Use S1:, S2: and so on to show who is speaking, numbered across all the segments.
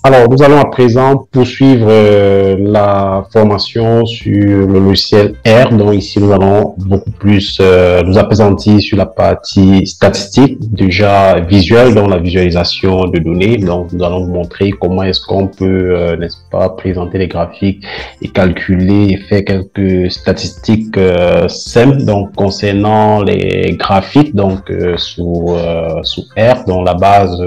S1: Alors, nous allons à présent poursuivre la formation sur le logiciel R. Donc ici, nous allons beaucoup plus nous appesantir sur la partie statistique, déjà visuelle, donc la visualisation de données. Donc, nous allons vous montrer comment est-ce qu'on peut, n'est-ce pas, présenter les graphiques et calculer et faire quelques statistiques simples. Donc, concernant les graphiques, donc sous R, donc la base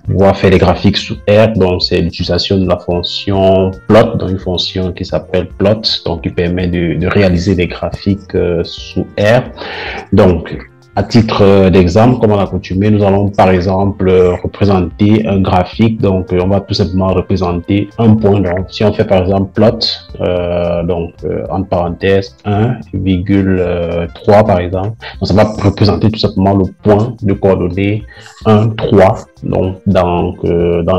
S1: pouvoir faire des graphiques sous R, donc c'est l'utilisation de la fonction plot, donc une fonction qui s'appelle plot, donc qui permet de réaliser des graphiques sous R. Donc, à titre d'exemple, comme on a coutumé, nous allons par exemple représenter un graphique. Donc, on va tout simplement représenter un point. Donc, si on fait par exemple plot, entre parenthèses 1,3 par exemple, donc ça va représenter tout simplement le point de coordonnées 1, 3. Donc, dans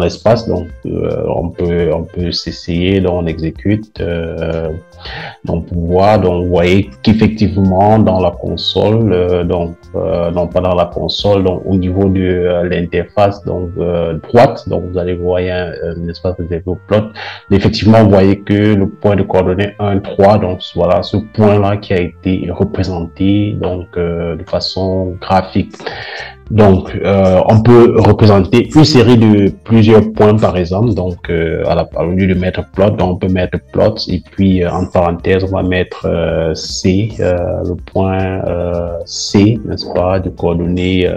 S1: l'espace, donc on peut s'essayer, donc on exécute. Donc pour voir, donc vous voyez qu'effectivement dans la console, non pas dans la console, donc au niveau de l'interface donc droite, donc vous allez voir un espace réservé au plot. Effectivement, vous voyez que le point de coordonnées 1, 3, donc voilà ce point-là qui a été représenté donc de façon graphique. Donc, on peut représenter une série de plusieurs points, par exemple. Donc, au lieu de mettre plot, donc on peut mettre plot et puis en parenthèse, on va mettre C, le point C, n'est-ce pas, de coordonnées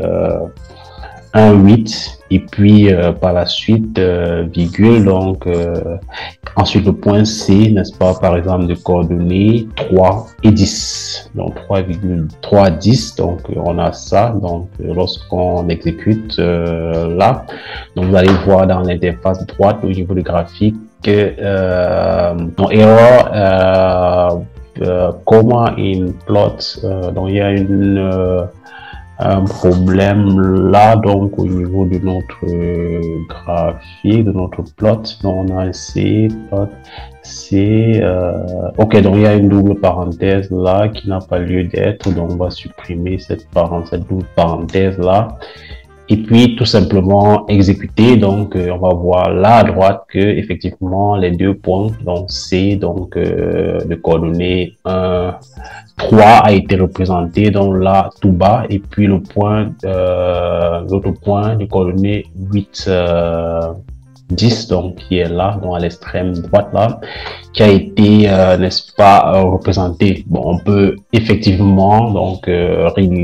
S1: 1, 8, et puis par la suite virgule, donc ensuite le point C, n'est-ce pas, par exemple de coordonnées 3 et 10, donc 3,3 10, donc on a ça. Donc lorsqu'on exécute là, donc vous allez voir dans l'interface droite au niveau du graphique donc error comma in plot, donc il y a un problème là, donc au niveau de notre graphique, de notre plot. Donc on a un C, plot, C, ok, donc il y a une double parenthèse là qui n'a pas lieu d'être, donc on va supprimer cette double parenthèse là. Et puis tout simplement exécuter. Donc on va voir là à droite que effectivement les deux points, donc C, donc de coordonnées 1, 3 a été représenté donc là tout bas, et puis le point l'autre point de coordonnées 8 10, donc qui est là, donc à l'extrême droite là, qui a été n'est-ce pas représenté. Bon, on peut effectivement donc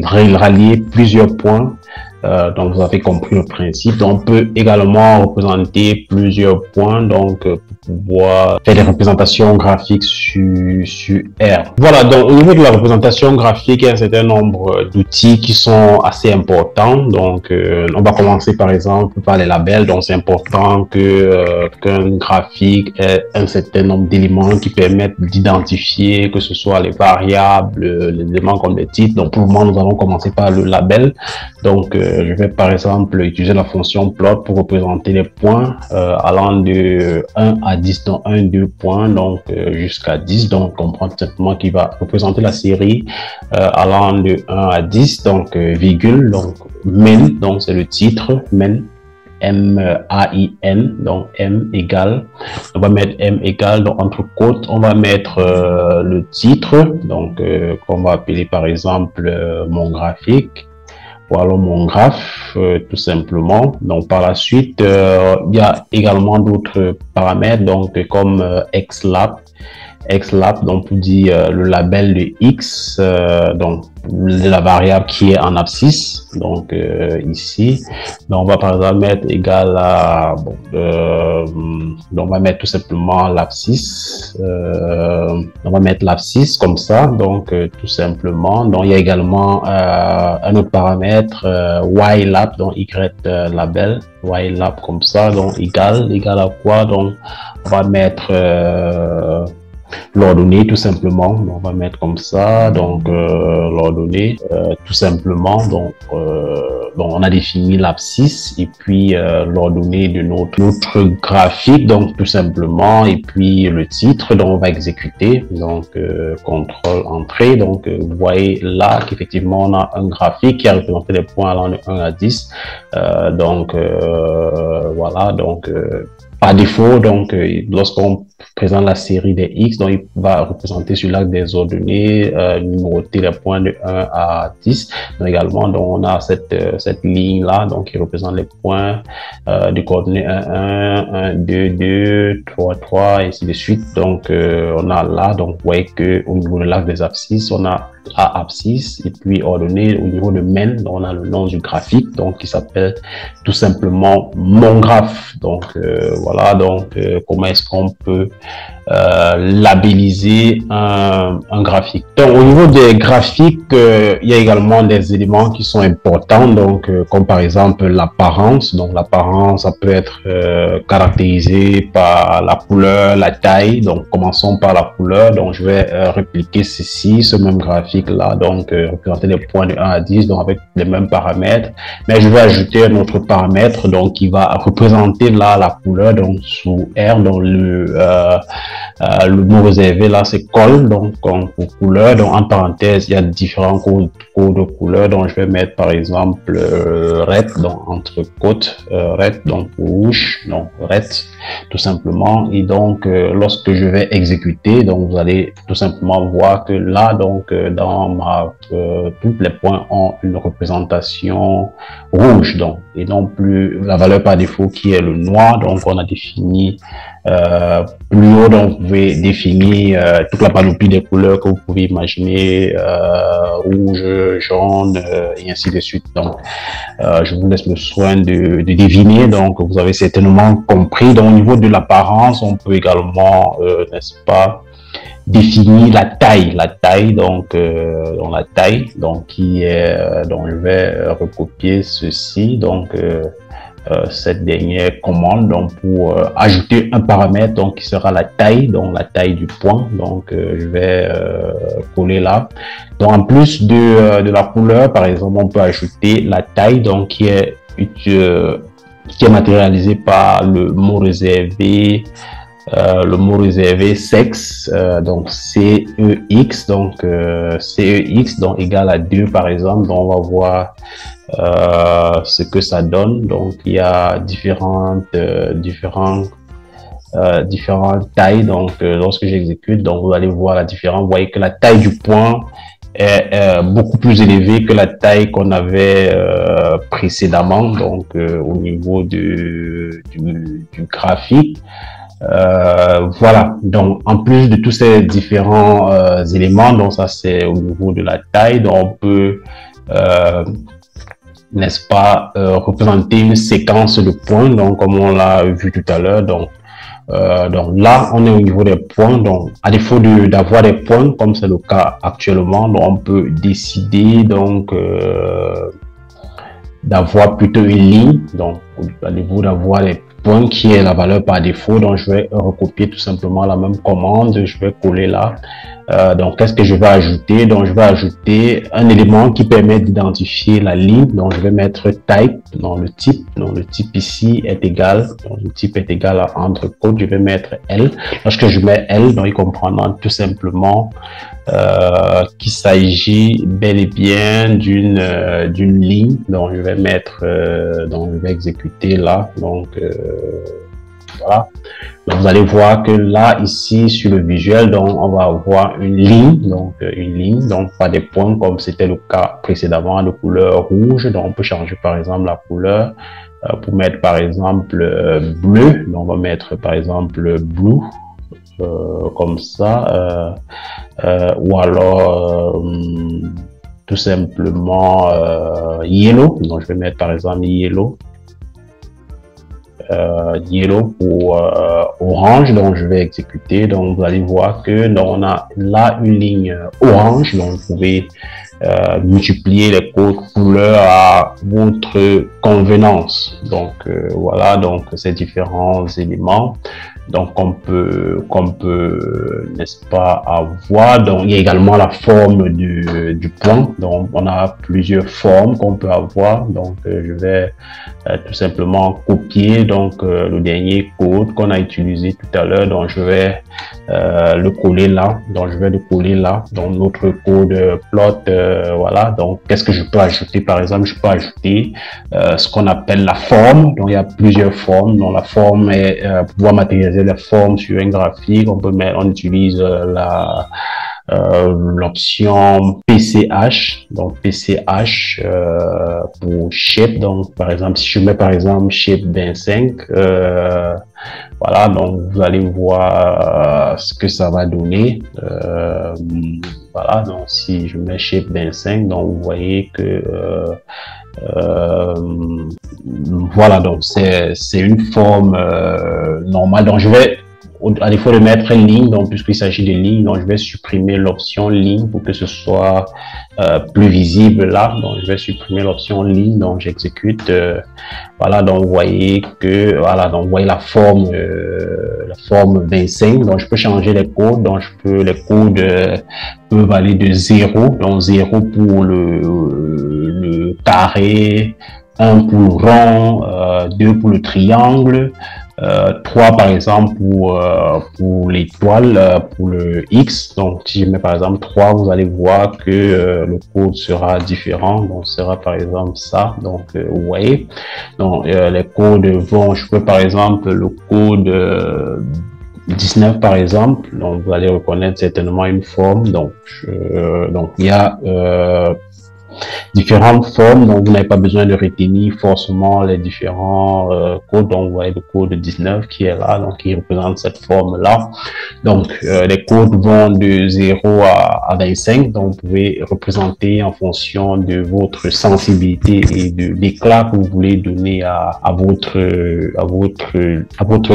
S1: rallier plusieurs points. Donc vous avez compris le principe. Donc, on peut également représenter plusieurs points, donc pour pouvoir faire des représentations graphiques sur R. Voilà, donc au niveau de la représentation graphique, il y a un certain nombre d'outils qui sont assez importants. Donc on va commencer par exemple par les labels. Donc c'est important que qu'un graphique ait un certain nombre d'éléments qui permettent d'identifier que ce soit les variables, les éléments comme les titres. Donc pour le moment, nous allons commencer par le label. Donc je vais par exemple utiliser la fonction plot pour représenter les points allant de 1 à 10, donc 1, 2 points, donc jusqu'à 10. Donc on comprend tout simplement qu'il va représenter la série allant de 1 à 10, donc virgule, donc men, donc c'est le titre, men, M-A-I-N, donc M égale, on va mettre M égale, donc entre côtes, on va mettre le titre, donc qu'on va appeler par exemple mon graphique. Voilà mon graphe, tout simplement. Donc par la suite, il y a également d'autres paramètres, donc comme xlab, donc pour dire le label de x, donc la variable qui est en abscisse, donc ici. Donc on va par exemple mettre égal à donc on va mettre tout simplement l'abscisse, on va mettre l'abscisse comme ça, donc tout simplement. Donc il y a également un autre paramètre ylab, donc y label, ylab comme ça, donc égal à quoi? Donc on va mettre l'ordonnée tout simplement. Donc, on va mettre comme ça, donc l'ordonnée tout simplement. Donc on a défini l'abscisse et puis l'ordonnée de notre graphique, donc tout simplement, et puis le titre. Donc on va exécuter, donc contrôle entrée. Donc vous voyez là qu'effectivement on a un graphique qui a représenté les points allant de 1 à 10. Voilà, donc par défaut, donc, lorsqu'on présente la série des X, donc il va représenter sur l'axe des ordonnées, numéroter les points de 1 à 10. Donc, également, donc, on a cette ligne-là, donc, qui représente les points de coordonnées 1, 1, 1, 2, 2, 3, 3, et ainsi de suite. Donc, on a là, donc, vous voyez que au niveau de l'axe des abscisses, on a A abscisse, et puis ordonné au niveau de main, on a le nom du graphique, donc qui s'appelle tout simplement mon graphe. Donc voilà, donc comment est-ce qu'on peut labelliser un graphique. Donc au niveau des graphiques, il y a également des éléments qui sont importants, donc comme par exemple l'apparence. Donc l'apparence, ça peut être caractérisé par la couleur, la taille. Donc commençons par la couleur. Donc je vais répliquer ceci, ce même graphique là, donc représenter les points de 1 à 10, donc avec les mêmes paramètres, mais je vais ajouter un autre paramètre donc qui va représenter là la couleur, donc sous R, donc le mot réservé là c'est col, donc pour couleur, donc en parenthèse il y a différents codes de couleur, donc je vais mettre par exemple red, donc entre côtes, red, donc rouge, donc red tout simplement. Et donc lorsque je vais exécuter, donc vous allez tout simplement voir que là, donc dans ma tous les points ont une représentation rouge, donc et non plus la valeur par défaut qui est le noir. Donc on a défini plus haut, donc vous pouvez définir toute la panoplie des couleurs que vous pouvez imaginer, rouge, jaune, et ainsi de suite. Donc je vous laisse le soin de deviner, donc vous avez certainement compris. Donc au niveau de l'apparence, on peut également n'est-ce pas, définir la taille, donc la taille, donc qui est, donc je vais recopier ceci, donc cette dernière commande, donc pour ajouter un paramètre, donc qui sera la taille, donc la taille du point, donc je vais coller là. Donc en plus de la couleur, par exemple, on peut ajouter la taille, donc qui est matérialisée par le mot réservé. Le mot réservé sexe, donc CEX, donc CEX, donc égal à 2 par exemple. Donc on va voir ce que ça donne. Donc il y a différentes tailles. Donc lorsque j'exécute, donc vous allez voir la différence. Vous voyez que la taille du point est beaucoup plus élevée que la taille qu'on avait précédemment, donc au niveau du graphique. Voilà, donc en plus de tous ces différents éléments, donc ça c'est au niveau de la taille, donc on peut n'est-ce pas, représenter une séquence de points, donc comme on l'a vu tout à l'heure. Donc là on est au niveau des points, donc à défaut d'avoir des points comme c'est le cas actuellement, donc on peut décider donc d'avoir plutôt une ligne, donc à défaut d'avoir les points qui est la valeur par défaut. Donc je vais recopier tout simplement la même commande, je vais coller là. Donc qu'est-ce que je vais ajouter? Donc je vais ajouter un élément qui permet d'identifier la ligne, donc je vais mettre type dans le type. Donc le type ici est égal, donc le type est égal à entre côtes, je vais mettre L. Lorsque je mets L, donc il comprendra tout simplement qu'il s'agit bel et bien d'une ligne. Donc je vais mettre donc je vais exécuter là, donc voilà. Donc, vous allez voir que là ici sur le visuel, donc on va avoir une ligne, donc pas des points comme c'était le cas précédemment de couleur rouge. Donc on peut changer par exemple la couleur pour mettre par exemple bleu. Donc on va mettre par exemple blue comme ça, ou alors tout simplement yellow. Donc je vais mettre par exemple yellow. Yellow pour orange, donc je vais exécuter. Donc vous allez voir que donc, on a là une ligne orange, donc vous pouvez multiplier les codes couleurs à votre convenance. Donc voilà, donc ces différents éléments donc qu'on peut n'est-ce pas avoir. Donc il y a également la forme du point, donc on a plusieurs formes qu'on peut avoir. Donc je vais tout simplement copier donc le dernier code qu'on a utilisé tout à l'heure. Donc je vais le coller là, donc je vais le coller là, donc notre code plot. Voilà, donc qu'est-ce que je peux ajouter? Par exemple, je peux ajouter ce qu'on appelle la forme. Donc, il y a plusieurs formes. Donc, la forme est, pour pouvoir matérialiser la forme sur un graphique, on utilise l'option PCH, donc PCH pour shape. Donc par exemple, si je mets par exemple shape 25, voilà, donc vous allez voir ce que ça va donner. Voilà, donc si je mets shape 25, donc vous voyez que voilà, donc c'est une forme normale. Donc je vais, à défaut de mettre une ligne, donc puisqu'il s'agit de ligne, donc je vais supprimer l'option ligne pour que ce soit plus visible là. Donc je vais supprimer l'option ligne, donc j'exécute. Voilà, donc vous voyez que voilà, donc vous voyez la forme 25. Donc je peux changer les codes. Donc les codes peuvent aller de 0, donc 0 pour le carré, 1 pour le rond, 2 pour le triangle, 3 par exemple pour l'étoile, pour le X. Donc si je mets par exemple 3, vous allez voir que le code sera différent. Donc ce sera par exemple ça. Donc vous voyez, donc les codes vont, je peux par exemple le code 19 par exemple, donc vous allez reconnaître certainement une forme. Donc il y a différentes formes, donc vous n'avez pas besoin de retenir forcément les différents codes. Donc vous voyez le code 19 qui est là, donc qui représente cette forme là. Donc les codes vont de 0 à 25, donc vous pouvez représenter en fonction de votre sensibilité et de l'éclat que vous voulez donner à votre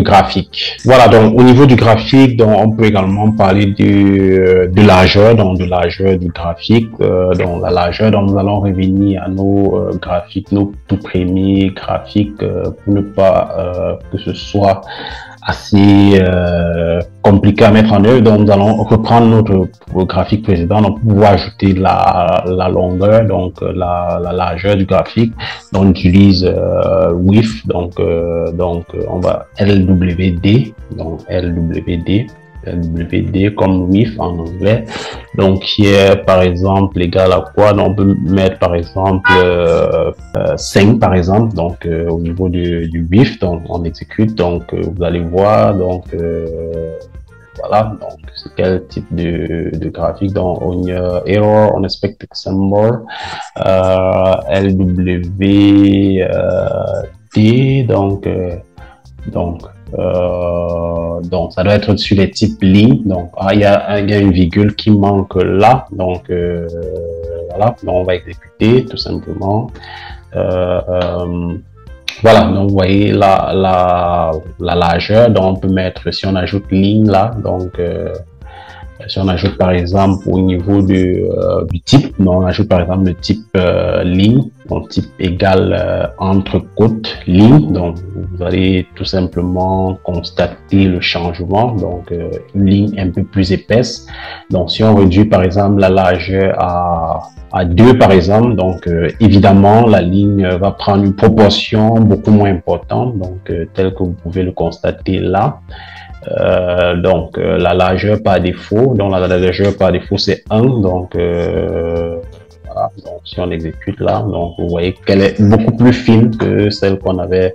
S1: graphique. Voilà, donc au niveau du graphique, donc on peut également parler de largeur, donc de largeur du graphique, donc la largeur. Donc nous allons revenir à nos graphiques, nos tout premiers graphiques, pour ne pas que ce soit assez compliqué à mettre en œuvre. Donc nous allons reprendre notre graphique précédent, donc pour pouvoir ajouter la longueur, donc la largeur du graphique. Donc on utilise width, donc on va LWD, donc LWD comme width en anglais, donc qui est par exemple égal à quoi? Donc on peut mettre par exemple 5 par exemple, donc au niveau du width. Donc on exécute, donc vous allez voir, donc voilà, donc c'est quel type de graphique. Donc on error unexpected symbol, LWD, donc ça doit être sur les types lignes. Donc il y a une virgule qui manque là, donc voilà, donc on va exécuter tout simplement. Voilà, donc vous voyez la largeur. Donc on peut mettre, si on ajoute ligne là, donc si on ajoute par exemple au niveau du type, donc on ajoute par exemple le type ligne, donc type égal entre côtes ligne. Donc vous allez tout simplement constater le changement, donc une ligne un peu plus épaisse. Donc si on réduit par exemple la largeur à 2 par exemple, donc évidemment la ligne va prendre une proportion beaucoup moins importante, donc tel que vous pouvez le constater là. Donc la largeur par défaut, donc la largeur par défaut c'est 1, donc voilà, donc si on exécute là, donc vous voyez qu'elle est beaucoup plus fine que celle qu'on avait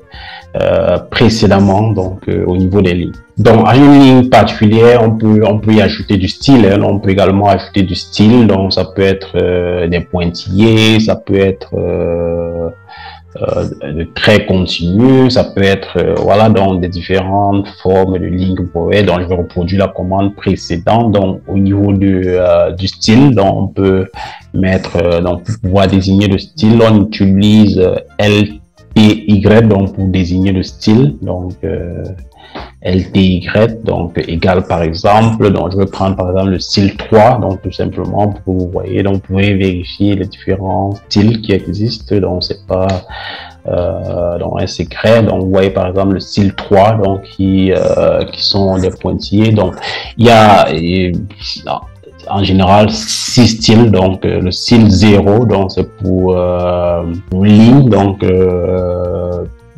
S1: précédemment, donc au niveau des lignes. Donc à une ligne particulière, on peut y ajouter du style, hein. On peut également ajouter du style, donc ça peut être des pointillés, ça peut être de traits continus, ça peut être voilà, donc des différentes formes de lignes que vous pouvez. Donc je vais reproduire la commande précédente. Donc au niveau du style, donc on peut mettre, donc pour pouvoir désigner le style, on utilise LTY, donc pour désigner le style, donc LTY, donc égal par exemple, donc je vais prendre par exemple le style 3, donc tout simplement pour que vous voyez, donc vous pouvez vérifier les différents styles qui existent, donc c'est pas donc un secret. Donc vous voyez par exemple le style 3, donc qui sont des pointillés. Donc il y a en général 6 styles. Donc le style 0, donc c'est pour ligne, donc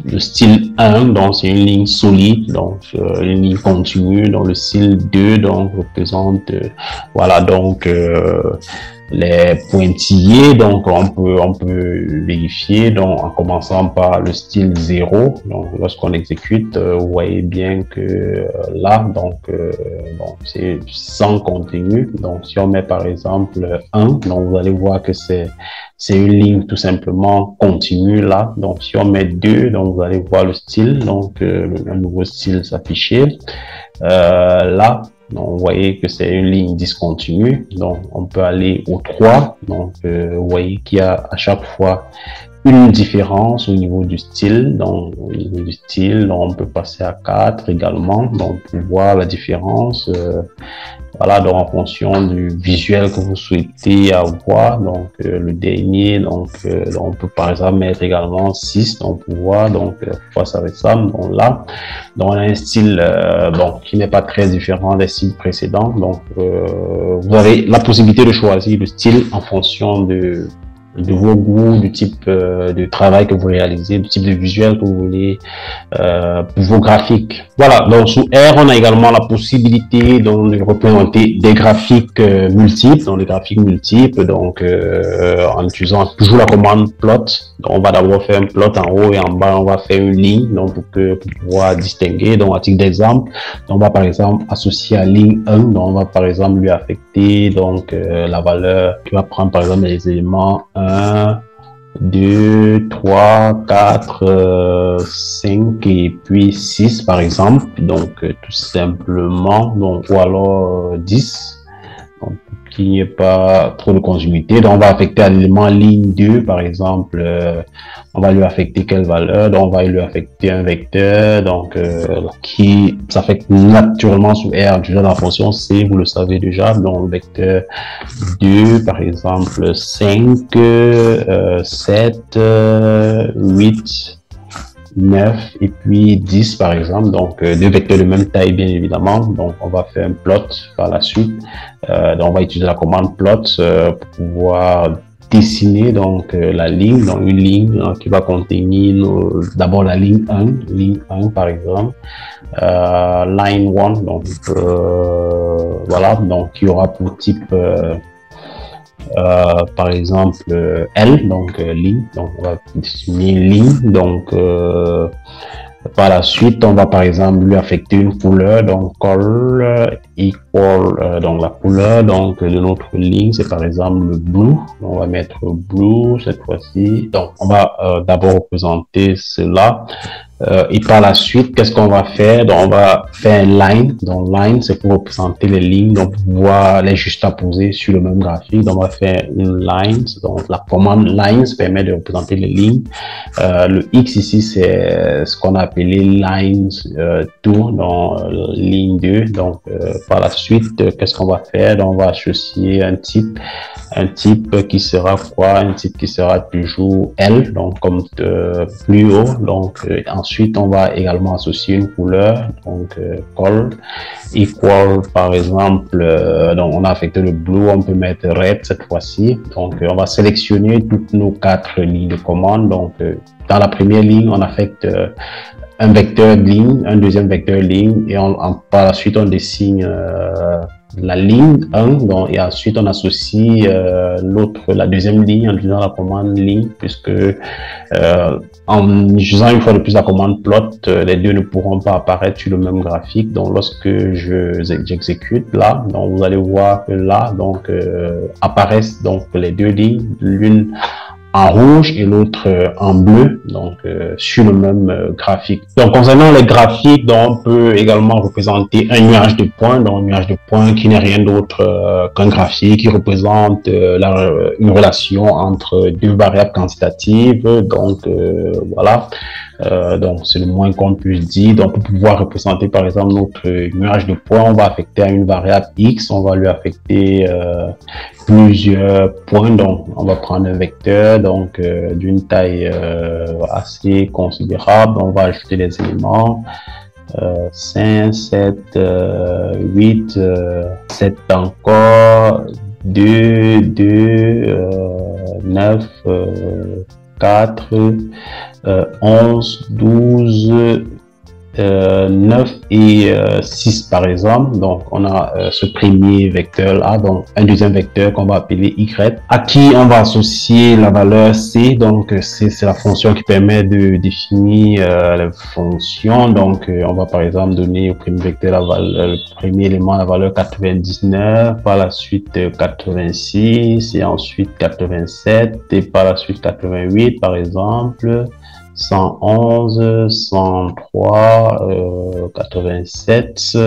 S1: le style 1, donc c'est une ligne solide, donc une ligne continue. Donc le style 2, donc représente voilà, donc les pointillés, donc on peut vérifier donc en commençant par le style 0. Donc lorsqu'on exécute, vous voyez bien que là donc bon, c'est sans contenu. Donc si on met par exemple 1, donc vous allez voir que c'est une ligne tout simplement continue là. Donc si on met 2, donc vous allez voir le style, donc un nouveau style s'afficher là. Donc, vous voyez que c'est une ligne discontinue. Donc, on peut aller au 3. Donc, vous voyez qu'il y a à chaque fois une différence au niveau du style. Donc, au niveau du style, donc, on peut passer à 4 également. Donc, pour voir la différence. Voilà, donc en fonction du visuel que vous souhaitez avoir. Donc, le dernier, donc, on peut par exemple mettre également 6. Donc, pour voir, donc, pourquoi ça ressemble. Donc là, donc, on a un style bon, qui n'est pas très différent des styles précédents. Donc, vous avez la possibilité de choisir le style en fonction de vos goûts, du type de travail que vous réalisez, du type de visuel que vous voulez pour vos graphiques. Voilà, donc sous R, on a également la possibilité donc, de représenter des graphiques multiples, donc des graphiques multiples, donc en utilisant toujours la commande plot. Donc, on va d'abord faire un plot en haut et en bas, on va faire une ligne donc pour pouvoir distinguer. Donc, à titre d'exemple, on va par exemple associer à ligne 1, donc on va par exemple lui affecter donc la valeur qui va prendre par exemple les éléments 1, 2, 3, 4, 5 et puis 6 par exemple. Donc tout simplement, donc, ou alors 10. Donc, qu'il n'y ait pas trop de continuité. Donc, on va affecter à l'élément ligne 2, par exemple, on va lui affecter quelle valeur? Donc, on va lui affecter un vecteur, donc, qui s'affecte naturellement sous R, déjà dans la fonction C, vous le savez déjà. Donc, le vecteur 2, par exemple, 5, 7, 8, 9 et puis 10 par exemple, donc deux vecteurs de même taille bien évidemment. Donc on va faire un plot par la suite. Donc on va utiliser la commande plot pour pouvoir dessiner donc la ligne, donc une ligne qui va contenir d'abord la ligne 1 par exemple, line 1, donc voilà, donc il y aura pour type par exemple L, donc ligne, donc on va définir ligne. Donc par la suite on va par exemple lui affecter une couleur, donc color equal donc la couleur donc de notre ligne, c'est par exemple le blue. On va mettre blue cette fois-ci. Donc on va d'abord représenter cela. Et par la suite, qu'est-ce qu'on va faire? Donc, on va faire un line. Donc, line, c'est pour représenter les lignes, donc pouvoir les juxtaposer sur le même graphique. Donc, on va faire une line. Donc, la commande lines permet de représenter les lignes. Le X ici, c'est ce qu'on a appelé lines 2, dans ligne 2. Donc, par la suite, qu'est-ce qu'on va faire? Donc, on va associer un type qui sera quoi? Un type qui sera toujours L, donc comme plus haut. Donc, ensuite, on va également associer une couleur, donc color equal, par exemple, donc on a affecté le blue, on peut mettre red cette fois-ci. Donc, on va sélectionner toutes nos 4 lignes de commande. Donc, dans la première ligne, on affecte un vecteur ligne, un deuxième vecteur ligne, et par la suite, on dessine la ligne 1, donc, et ensuite on associe la deuxième ligne en utilisant la commande ligne, puisque en utilisant une fois de plus la commande plot, les deux ne pourront pas apparaître sur le même graphique. Donc lorsque j'exécute là, donc vous allez voir que là donc apparaissent donc les deux lignes, l'une en rouge et l'autre en bleu, donc sur le même graphique. Donc concernant les graphiques, donc, on peut également représenter un nuage de points, donc un nuage de points qui n'est rien d'autre qu'un graphique qui représente une relation entre deux variables quantitatives. Donc voilà. Donc c'est le moins qu'on puisse dire. Donc pour pouvoir représenter par exemple notre nuage de points, on va affecter à une variable x, on va lui affecter plusieurs points. Donc on va prendre un vecteur donc d'une taille assez considérable. On va ajouter les éléments 5, 7, 8, 7 encore, 2, 9, 4, 11, 12, 9 et 6 par exemple. Donc on a ce premier vecteur là, donc un deuxième vecteur qu'on va appeler y, à qui on va associer la valeur c. Donc c'est la fonction qui permet de définir les fonctions. Donc on va par exemple donner au premier vecteur le premier élément la valeur 99, par la suite 86 et ensuite 87 et par la suite 88 par exemple, 111, 103, 87,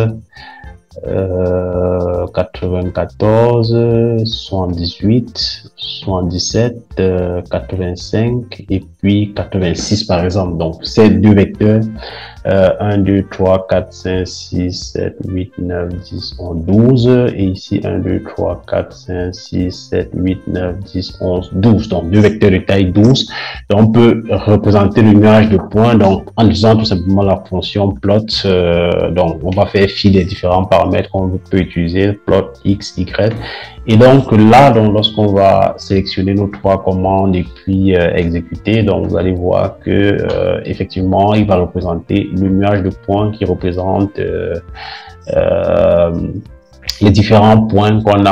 S1: 94, 78, 77, 85 et puis 86 par exemple. Donc ces deux vecteurs 1, 2, 3, 4, 5, 6, 7, 8, 9, 10, 11, 12 et ici 1, 2, 3, 4, 5, 6, 7, 8, 9, 10, 11, 12. Donc deux vecteurs de taille 12. Donc on peut représenter le nuage de points donc en utilisant tout simplement la fonction plot. Donc on va faire fi des différents paramètres qu'on peut utiliser, plot x, y. Et donc là, lorsqu'on va sélectionner nos trois commandes et puis exécuter, donc vous allez voir que effectivement, il va représenter le nuage de points qui représente les différents points qu'on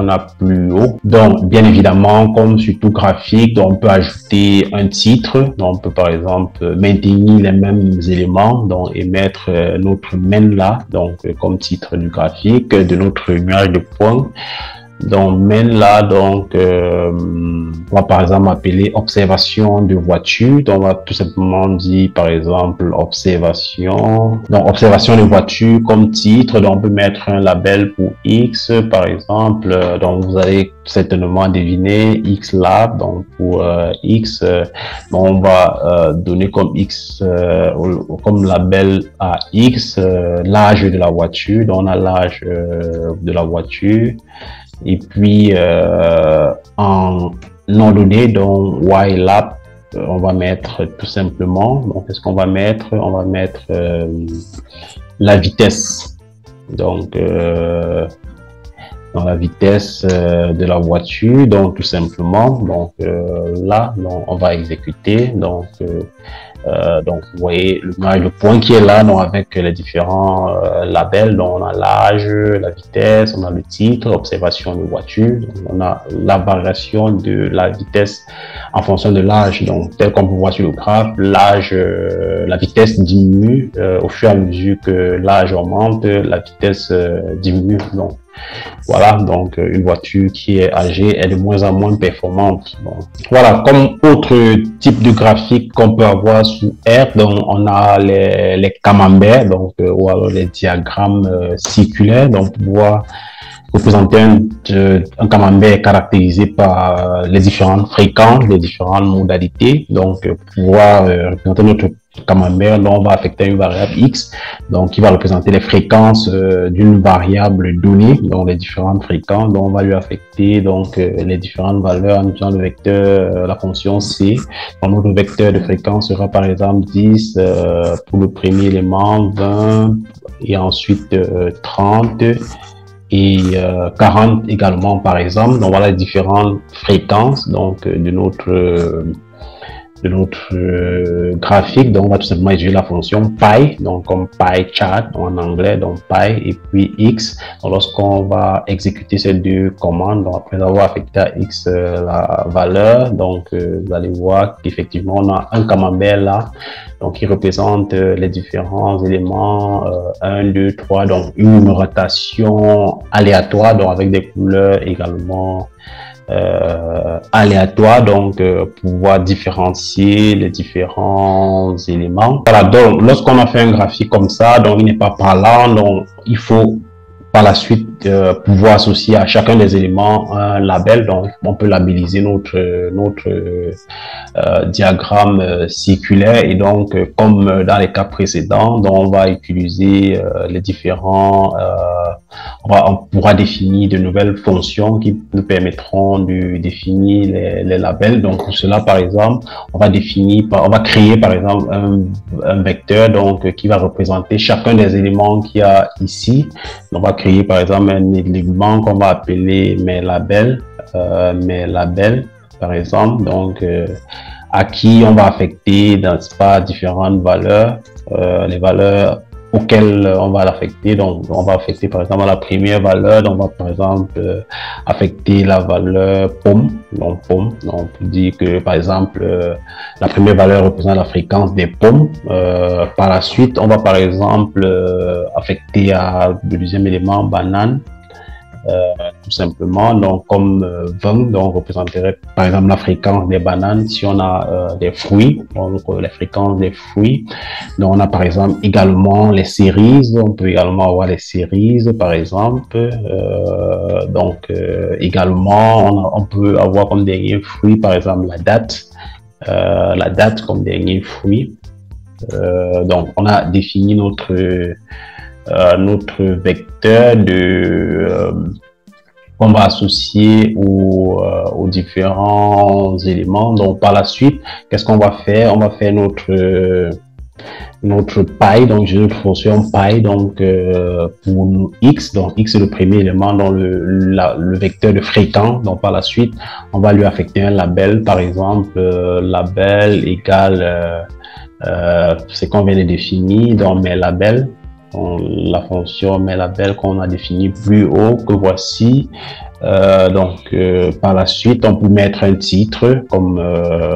S1: a plus haut. Donc bien évidemment, comme sur tout graphique, on peut ajouter un titre. Donc on peut par exemple maintenir les mêmes éléments donc et mettre notre main là, donc comme titre du graphique de notre nuage de points. Donc main là, donc on va par exemple appeler observation de voiture. Donc on va tout simplement dire par exemple observation. Donc observation de voiture comme titre. Donc on peut mettre un label pour X par exemple. Donc vous allez certainement deviner X Lab. Donc pour X, donc on va donner comme X comme label à X l'âge de la voiture. Donc on a l'âge de la voiture. Et puis en nom donné, donc Y Lab, on va mettre tout simplement. Donc qu'est-ce qu'on va mettre? On va mettre la vitesse. Donc dans la vitesse de la voiture, donc tout simplement. Donc là, donc, on va exécuter. Donc vous voyez le point qui est là, donc avec les différents labels. Donc on a l'âge, la vitesse, on a le titre, observation de voiture. Donc, on a la variation de la vitesse en fonction de l'âge. Donc tel qu'on peut voir sur le graphe, l'âge, la vitesse diminue au fur et à mesure que l'âge augmente, la vitesse diminue. Donc voilà, donc une voiture qui est âgée est de moins en moins performante. Donc, voilà, comme autre type de graphique qu'on peut avoir sous R, donc on a les camemberts, donc ou alors les diagrammes circulaires. Donc pour pouvoir représenter un camembert caractérisé par les différentes fréquences, les différentes modalités. Donc pour pouvoir représenter notre camembert, donc on va affecter une variable x, donc qui va représenter les fréquences d'une variable donnée, donc les différentes fréquences. Donc on va lui affecter donc les différentes valeurs en utilisant le vecteur, la fonction c. Donc notre vecteur de fréquence sera par exemple 10 pour le premier élément, 20 et ensuite 30 et 40 également par exemple. Donc voilà les différentes fréquences donc de notre graphique. Donc on va tout simplement utiliser la fonction pie, donc comme pie chart en anglais, donc pie et puis x. Donc lorsqu'on va exécuter ces deux commandes, donc après avoir affecté à x la valeur, donc vous allez voir qu'effectivement on a un camembert là, donc qui représente les différents éléments 1, 2, 3, donc une numérotation aléatoire, donc avec des couleurs également aléatoire, donc pouvoir différencier les différents éléments. Voilà, donc lorsqu'on a fait un graphique comme ça, donc il n'est pas parlant, donc il faut par la suite pouvoir associer à chacun des éléments un label. Donc on peut labelliser notre diagramme circulaire, et donc comme dans les cas précédents, donc on va utiliser les différents on pourra définir de nouvelles fonctions qui nous permettront de définir les labels. Donc pour cela, par exemple, on va créer par exemple un vecteur donc qui va représenter chacun des éléments qu'il y a ici. On va créer par exemple un élément qu'on va appeler mes labels par exemple, donc à qui on va affecter, n'est-ce pas, différentes valeurs les valeurs auxquelles on va l'affecter. Donc, on va affecter par exemple la première valeur. Donc, on va par exemple affecter la valeur pomme. Donc, pomme. Donc, on peut dire que par exemple, la première valeur représente la fréquence des pommes. Par la suite, on va par exemple affecter à le deuxième élément banane. Tout simplement, donc comme 20, donc représenterait par exemple la fréquence des bananes. Si on a des fruits, donc les fréquences des fruits, donc on a par exemple également les cerises, on peut également avoir les cerises par exemple, également on peut avoir comme dernier fruit par exemple la date comme dernier fruit. Donc on a défini notre vecteur qu'on va associer aux différents éléments. Donc par la suite, qu'est-ce qu'on va faire? On va faire notre paille, donc j'ai notre fonction paille, donc pour x, donc x est le premier élément dans le vecteur de fréquence. Donc par la suite, on va lui affecter un label, par exemple label égale c'est qu'on vient de définir dans mes labels. La fonction mailAbel qu'on a définie plus haut que voici. Par la suite, on peut mettre un titre comme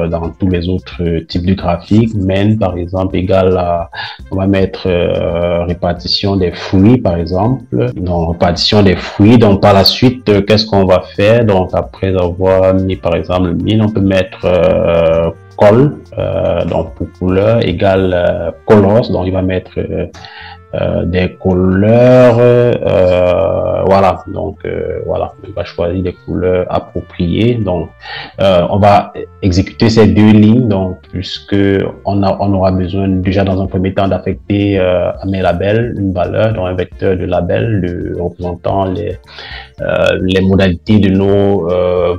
S1: dans tous les autres types de graphiques. Main, par exemple, égale à, on va mettre répartition des fruits, par exemple. Donc, répartition des fruits. Donc, par la suite, qu'est-ce qu'on va faire? Donc, après avoir mis, par exemple, min, on peut mettre col, donc pour couleur égale colors. Donc, il va mettre des couleurs, voilà, donc voilà, on va choisir des couleurs appropriées. Donc on va exécuter ces deux lignes, donc puisque on aura besoin déjà dans un premier temps d'affecter à mes labels une valeur dans un vecteur de label représentant les modalités de nos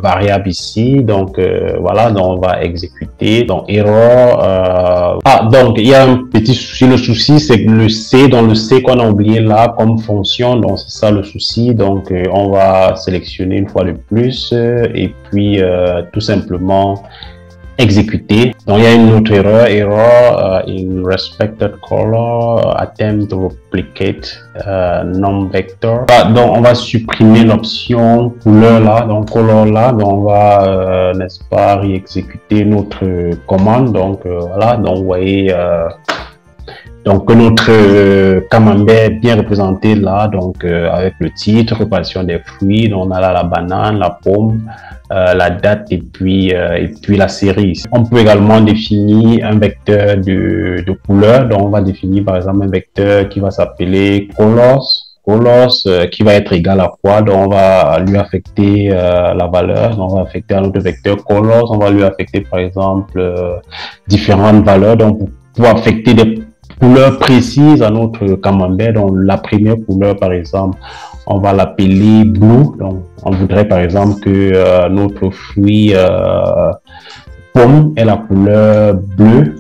S1: variables ici. Donc voilà, donc on va exécuter. Donc error. Donc il y a un petit souci. Le souci c'est que le C, dans le C qu'on a oublié là comme fonction, donc c'est ça le souci. Donc on va sélectionner une fois de plus et puis tout simplement exécuter. Donc il y a une autre erreur in respected color attempt to replicate non-vector. Donc on va supprimer l'option couleur là, donc color là. Donc on va n'est-ce pas réexécuter notre commande. Donc voilà, donc vous voyez donc notre camembert est bien représenté là, donc avec le titre, répartition des fruits. Donc on a là la banane, la pomme, la date et puis la série. On peut également définir un vecteur de couleur. Donc on va définir par exemple un vecteur qui va s'appeler colors qui va être égal à quoi? Donc on va lui affecter la valeur. Donc on va affecter à notre vecteur colors, on va lui affecter par exemple différentes valeurs. Donc pour affecter des couleurs précises à notre camembert. Donc la première couleur par exemple, on va l'appeler blue. Donc on voudrait par exemple que notre fruit pomme ait la couleur bleue,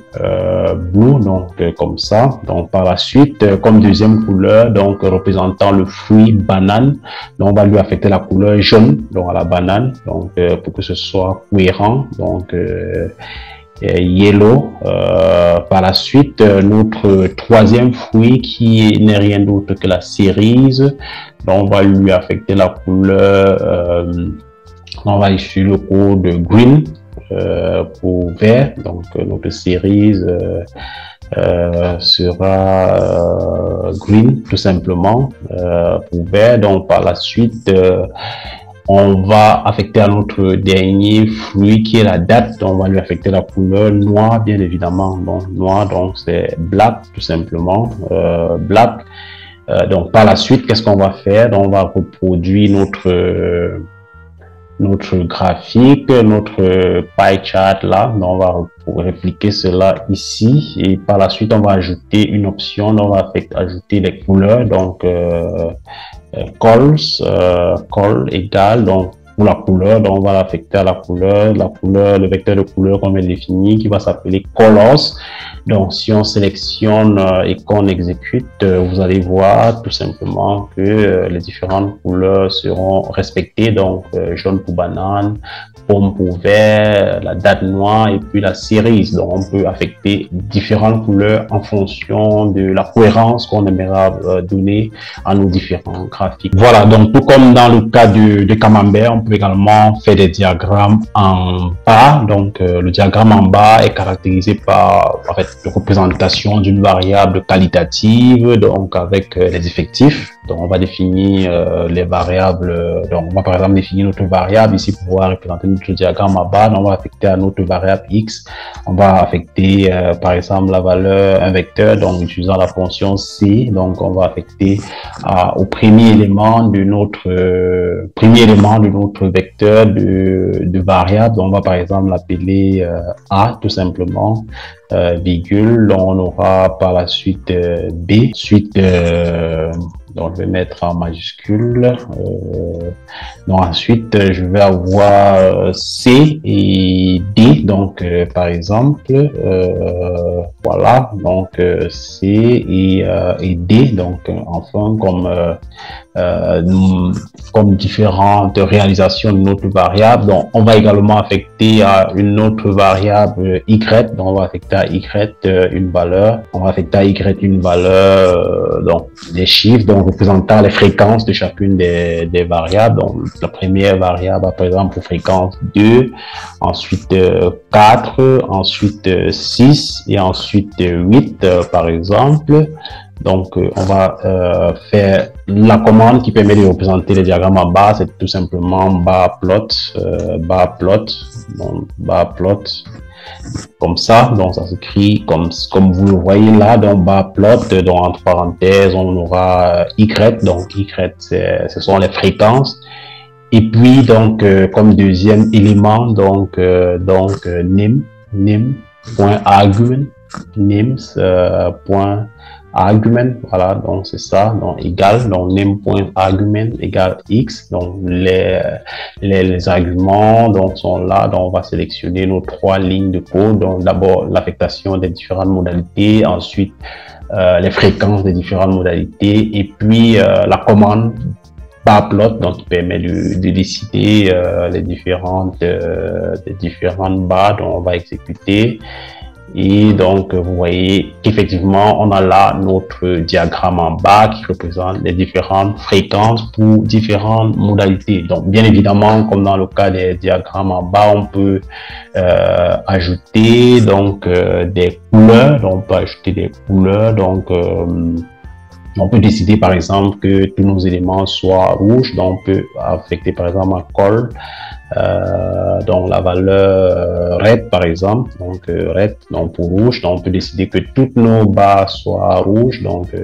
S1: donc comme ça. Donc par la suite, comme deuxième couleur, donc représentant le fruit banane, donc on va lui affecter la couleur jaune, donc à la banane, donc pour que ce soit cohérent. Donc yellow. Par la suite, notre troisième fruit qui n'est rien d'autre que la cerise. Donc on va lui affecter la couleur, on va utiliser le code green pour vert. Donc notre cerise sera green tout simplement pour vert. Donc par la suite, on va affecter à notre dernier fruit qui est la date. Donc on va lui affecter la couleur noire, bien évidemment. Donc noir, donc c'est black tout simplement, black. Donc par la suite, qu'est-ce qu'on va faire? Donc on va reproduire notre graphique, notre pie chart là. Donc on va répliquer cela ici et par la suite on va ajouter une option. Donc on va ajouter les couleurs. Donc call égale donc pour la couleur, donc on va l'affecter à la couleur, le vecteur de couleur qu'on vient de définir, qui va s'appeler colors. Donc, si on sélectionne et qu'on exécute, vous allez voir tout simplement que les différentes couleurs seront respectées. Donc, jaune pour banane, pomme pour vert, la date noire et puis la cerise. Donc, on peut affecter différentes couleurs en fonction de la cohérence qu'on aimerait donner à nos différents graphiques. Voilà, donc tout comme dans le cas de Camembert, on peut également faire des diagrammes en bas. Donc, le diagramme en bas est caractérisé par en fait, la représentation d'une variable qualitative, donc avec les effectifs. Donc, on va définir les variables. Donc, on va par exemple définir notre variable ici pour pouvoir représenter notre diagramme en bas. Donc, on va affecter à notre variable x. On va affecter par exemple la valeur, un vecteur, donc utilisant la fonction c. Donc, on va affecter au premier élément de notre vecteur de variable. Donc, on va par exemple l'appeler a tout simplement. Virgule, donc on aura par la suite B, suite donc je vais mettre en majuscule, donc ensuite je vais avoir C et D, donc par exemple, voilà, donc C et D, donc enfin comme différentes réalisations de notre variable. Donc on va également affecter à une autre variable Y, donc on va affecter à Y une valeur, on va affecter à Y une valeur, donc des chiffres, donc représentant les fréquences de chacune des variables. Donc la première variable par exemple pour fréquence 2, ensuite 4, ensuite 6 et ensuite 8 par exemple. Donc, on va faire la commande qui permet de représenter les diagrammes en bas, c'est tout simplement barplot, donc barplot, comme ça. Donc, ça s'écrit comme vous le voyez là, donc barplot, donc entre parenthèses, on aura Y, donc Y, ce sont les fréquences. Et puis, donc, comme deuxième élément, donc nim.argument, nims.argument, voilà, donc c'est ça, donc égal, donc nim.argument égale x, donc les arguments donc sont là, donc on va sélectionner nos 3 lignes de code, donc d'abord l'affectation des différentes modalités, ensuite les fréquences des différentes modalités, et puis la commande barplot, donc qui permet de décider les différentes barres dont on va exécuter. Et donc, vous voyez qu'effectivement, on a là notre diagramme en bas qui représente les différentes fréquences pour différentes modalités. Donc, bien évidemment, comme dans le cas des diagrammes en bas, on peut ajouter donc des couleurs. Donc, on peut ajouter des couleurs. Donc, on peut décider par exemple que tous nos éléments soient rouges. Donc, on peut affecter par exemple un col. Donc la valeur red par exemple, donc red, donc pour rouge, donc on peut décider que toutes nos barres soient rouges, donc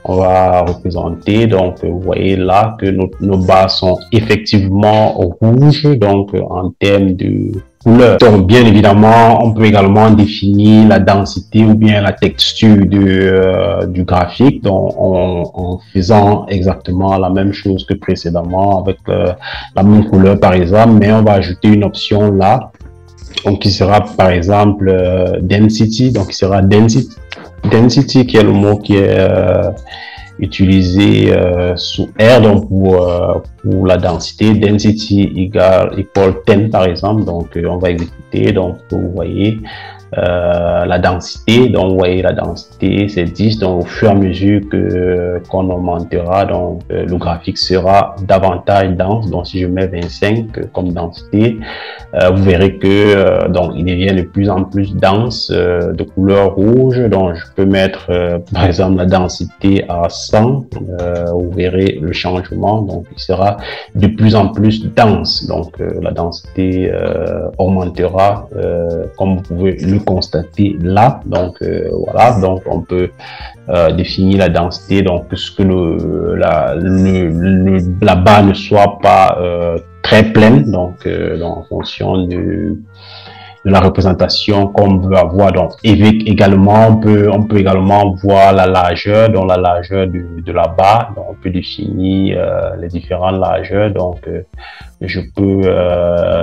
S1: on va représenter, donc vous voyez là que nos barres sont effectivement rouges, donc en termes de couleur. Donc bien évidemment, on peut également définir la densité ou bien la texture du graphique, donc en faisant exactement la même chose que précédemment avec la même couleur par exemple, mais on va ajouter une option là, donc qui sera par exemple density, donc qui sera density qui est le mot qui est utilisé sous R, donc pour la densité, density égale 10 par exemple, donc on va exécuter, donc vous voyez la densité, donc vous voyez la densité c'est 10, donc au fur et à mesure qu'on augmentera, donc le graphique sera davantage dense. Donc si je mets 25 comme densité, vous verrez que donc il devient de plus en plus dense de couleur rouge. Donc je peux mettre par exemple la densité à 100, vous verrez le changement, donc il sera de plus en plus dense, donc la densité augmentera comme vous pouvez le constater là. Donc voilà, donc on peut définir la densité, donc puisque la barre ne soit pas très pleine, donc en fonction de la représentation qu'on veut avoir. Donc également on peut également voir la largeur, donc la largeur de la barre, donc on peut définir les différentes largeurs. Donc je peux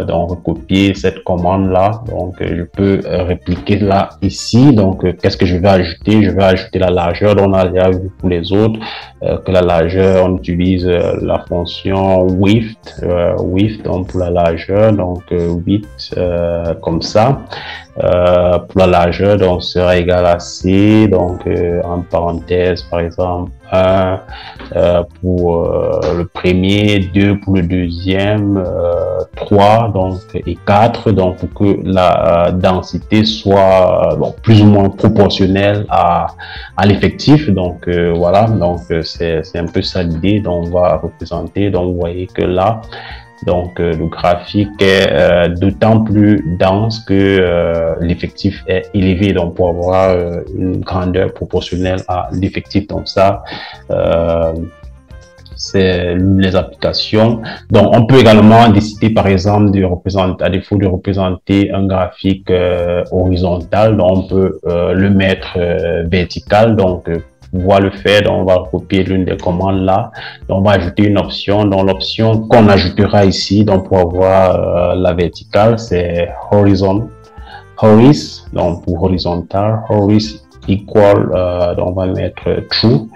S1: donc recopier cette commande là, donc je peux répliquer là ici. Donc qu'est-ce que je vais ajouter? Je vais ajouter la largeur. On a déjà vu pour les autres que la largeur, on utilise la fonction width, width donc pour la largeur, donc width comme ça. Pour la largeur, donc sera égal à C, donc en parenthèse par exemple 1 pour le premier, 2 pour le deuxième, 3 donc et 4 donc pour que la densité soit bon, plus ou moins proportionnelle à l'effectif. Donc voilà, donc c'est un peu ça l'idée. Donc on va représenter, donc vous voyez que là donc le graphique est d'autant plus dense que l'effectif est élevé, donc pour avoir une grandeur proportionnelle à l'effectif. Donc ça, c'est les applications. Donc on peut également décider par exemple de représenter, à défaut de représenter un graphique horizontal, donc on peut le mettre vertical. Donc pouvoir le faire, donc on va copier l'une des commandes là, donc on va ajouter une option, donc l'option qu'on ajoutera ici, donc pour avoir la verticale, c'est horizon, horis, donc pour horizontal, horis equal, donc on va mettre true,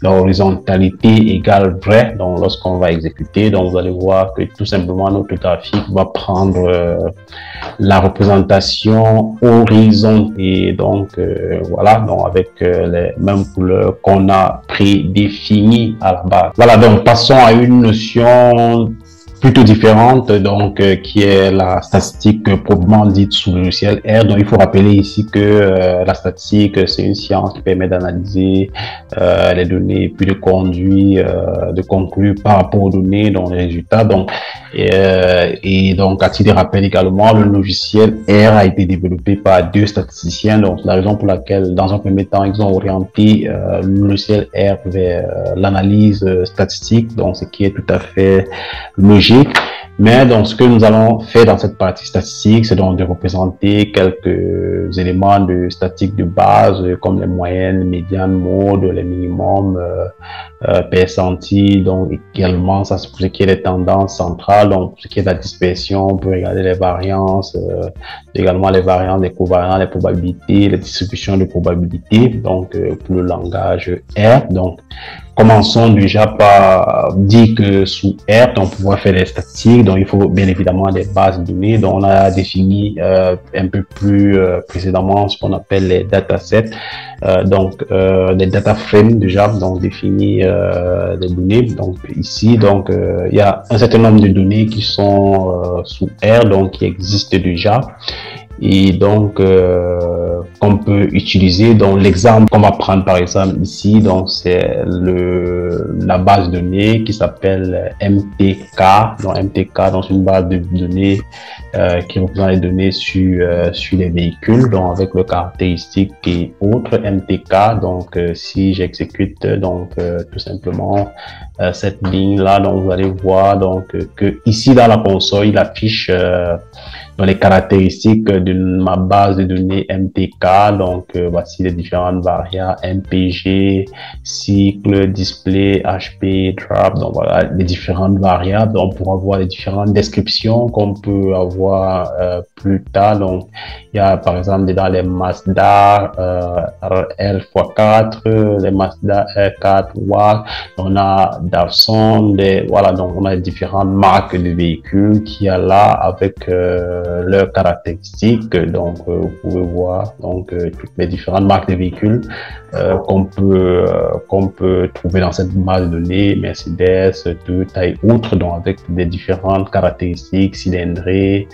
S1: l'horizontalité égale vrai. Donc lorsqu'on va exécuter, donc vous allez voir que tout simplement notre graphique va prendre la représentation horizon, et donc voilà, donc avec les mêmes couleurs qu'on a prédéfinies à la base. Voilà, donc passons à une notion plutôt différente, donc qui est la statistique proprement dite sous le logiciel R. Donc il faut rappeler ici que la statistique, c'est une science qui permet d'analyser les données puis de conclure par rapport aux données, donc les résultats. Donc et donc à titre de rappel également, le logiciel R a été développé par deux statisticiens. Donc la raison pour laquelle dans un premier temps ils ont orienté le logiciel R vers l'analyse statistique, donc ce qui est tout à fait logique. Mais donc, ce que nous allons faire dans cette partie statistique, c'est donc de représenter quelques éléments de statistique de base, comme les moyennes, les médianes, modes, les minimums, percentiles. Donc, également, ça, c'est pour ce qui est des tendances centrales. Donc, pour ce qui est de la dispersion, on peut regarder les variances, également les variances, les covariances, les probabilités, les distributions de probabilités. Donc, pour le langage R. Donc, commençons déjà par dire que sous R, on pourra faire des statistiques, donc il faut bien évidemment des bases de données. Donc on a défini un peu plus précédemment ce qu'on appelle les datasets, donc les data frames déjà, donc définir les données. Donc ici, donc il y a un certain nombre de données qui sont sous R, donc qui existent déjà. Et donc qu'on peut utiliser. Donc l'exemple qu'on va prendre par exemple ici, donc c'est la base de données qui s'appelle MTK. Donc MTK, donc c'est une base de données qui représente les données sur les véhicules, donc avec le caractéristique et autres MTK. Donc si j'exécute donc tout simplement cette ligne là, donc vous allez voir donc que ici dans la console il affiche dans les caractéristiques de ma base de données MTK. Donc voici les différentes variables MPG, cycle, display, HP, drop. Donc voilà les différentes variables. Donc, on pourra voir les différentes descriptions qu'on peut avoir plus tard. Donc il y a par exemple dans les Mazda R x4, les Mazda R4 WAG, on a Datsun, voilà, donc on a différentes marques de véhicules qui y a là avec leurs caractéristiques. Donc vous pouvez voir donc toutes les différentes marques de véhicules qu'on peut trouver dans cette base de données, Mercedes, Toyota et autres, donc avec des différentes caractéristiques, cylindrées,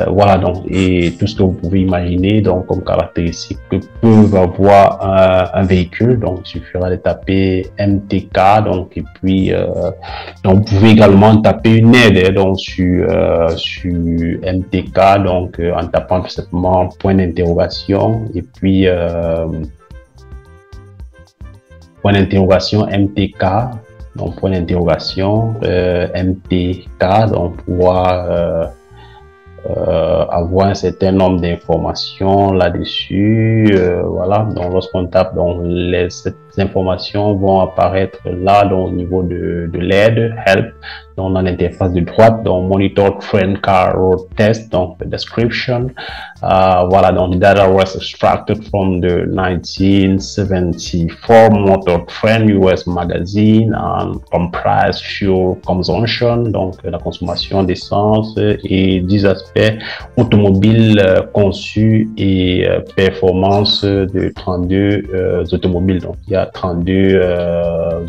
S1: voilà, donc et tout ce que vous pouvez imaginer donc comme caractéristiques que peuvent avoir un véhicule. Donc il suffira de taper MTK, donc et puis donc vous pouvez également taper une aide donc sur MTK, donc en tapant tout simplement point d'interrogation et puis point d'interrogation MTK, donc point d'interrogation MTK, donc pouvoir avoir un certain nombre d'informations là-dessus. Voilà, donc lorsqu'on tape donc informations vont apparaître là, donc, au niveau de l'aide, help, donc dans l'interface de droite, donc monitor train car road test, donc the description. Voilà, donc the data was extracted from the 1974 motor train US magazine and comprise fuel consumption, donc la consommation d'essence et 10 aspects automobiles conçus et performance de 32 automobiles. Donc il y a 32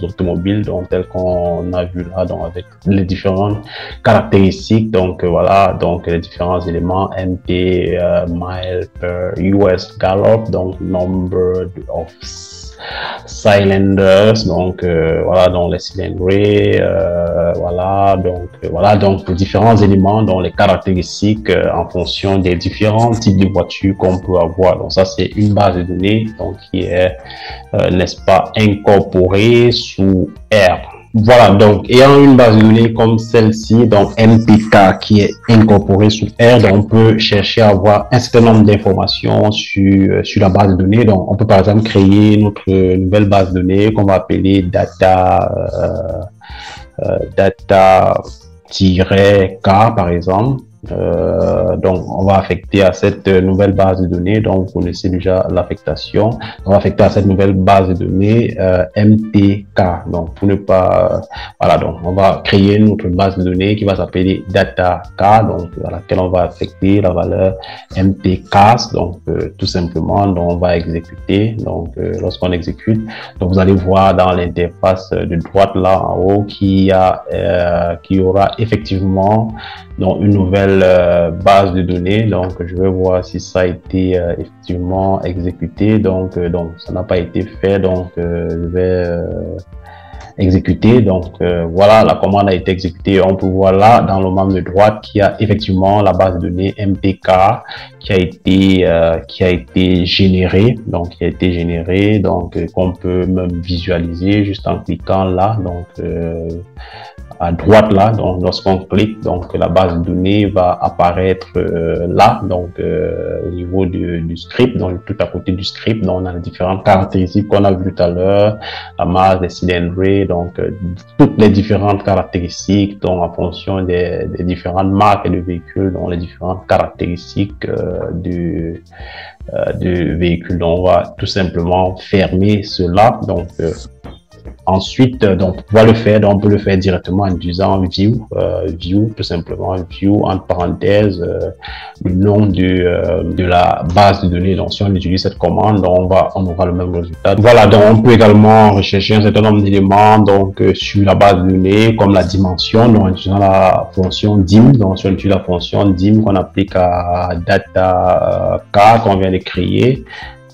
S1: automobiles, donc tels qu'on a vu là, donc avec les différentes caractéristiques, donc voilà, donc les différents éléments MP, mile per US gallop, donc number of cylinders, donc voilà, donc les cylindrées, voilà, donc les différents éléments, donc les caractéristiques en fonction des différents types de voitures qu'on peut avoir. Donc ça, c'est une base de données, donc qui est n'est-ce pas, incorporée sous R. Voilà, donc ayant une base de données comme celle-ci, donc MPK, qui est incorporée sous R, donc on peut chercher à avoir un certain nombre d'informations sur la base de données. Donc on peut par exemple créer notre nouvelle base de données qu'on va appeler data-K par exemple. Donc on va affecter à cette nouvelle base de données, donc vous connaissez déjà l'affectation, on va affecter à cette nouvelle base de données MTK, donc pour ne pas voilà, donc on va créer notre base de données qui va s'appeler data-K, donc à laquelle on va affecter la valeur MTK, donc tout simplement, donc on va exécuter, donc lorsqu'on exécute, donc vous allez voir dans l'interface de droite là en haut qui aura effectivement donc une nouvelle base de données. Donc je vais voir si ça a été effectivement exécuté. Donc ça n'a pas été fait, donc je vais exécuter. Donc voilà, la commande a été exécutée. On peut voir là dans le membre de droite qu'il y a effectivement la base de données MTK qui a été générée, donc qu'on peut même visualiser juste en cliquant là, donc à droite là, donc lorsqu'on clique, donc la base de données va apparaître là, donc au niveau du script, donc tout à côté du script, donc on a les différentes caractéristiques qu'on a vues tout à l'heure, la masse, les cylindrées, donc toutes les différentes caractéristiques, donc en fonction des différentes marques de véhicules, donc les différentes caractéristiques du véhicule. Donc on va tout simplement fermer cela. Donc ensuite, donc, on peut le faire directement en utilisant view, tout simplement, view, entre parenthèses, le nom de la base de données. Donc, si on utilise cette commande, donc on aura le même résultat. Voilà, donc, on peut également rechercher un certain nombre d'éléments, donc, sur la base de données, comme la dimension, donc, en utilisant la fonction dim. Donc, si on utilise la fonction dim qu'on applique à data-K qu'on vient de créer.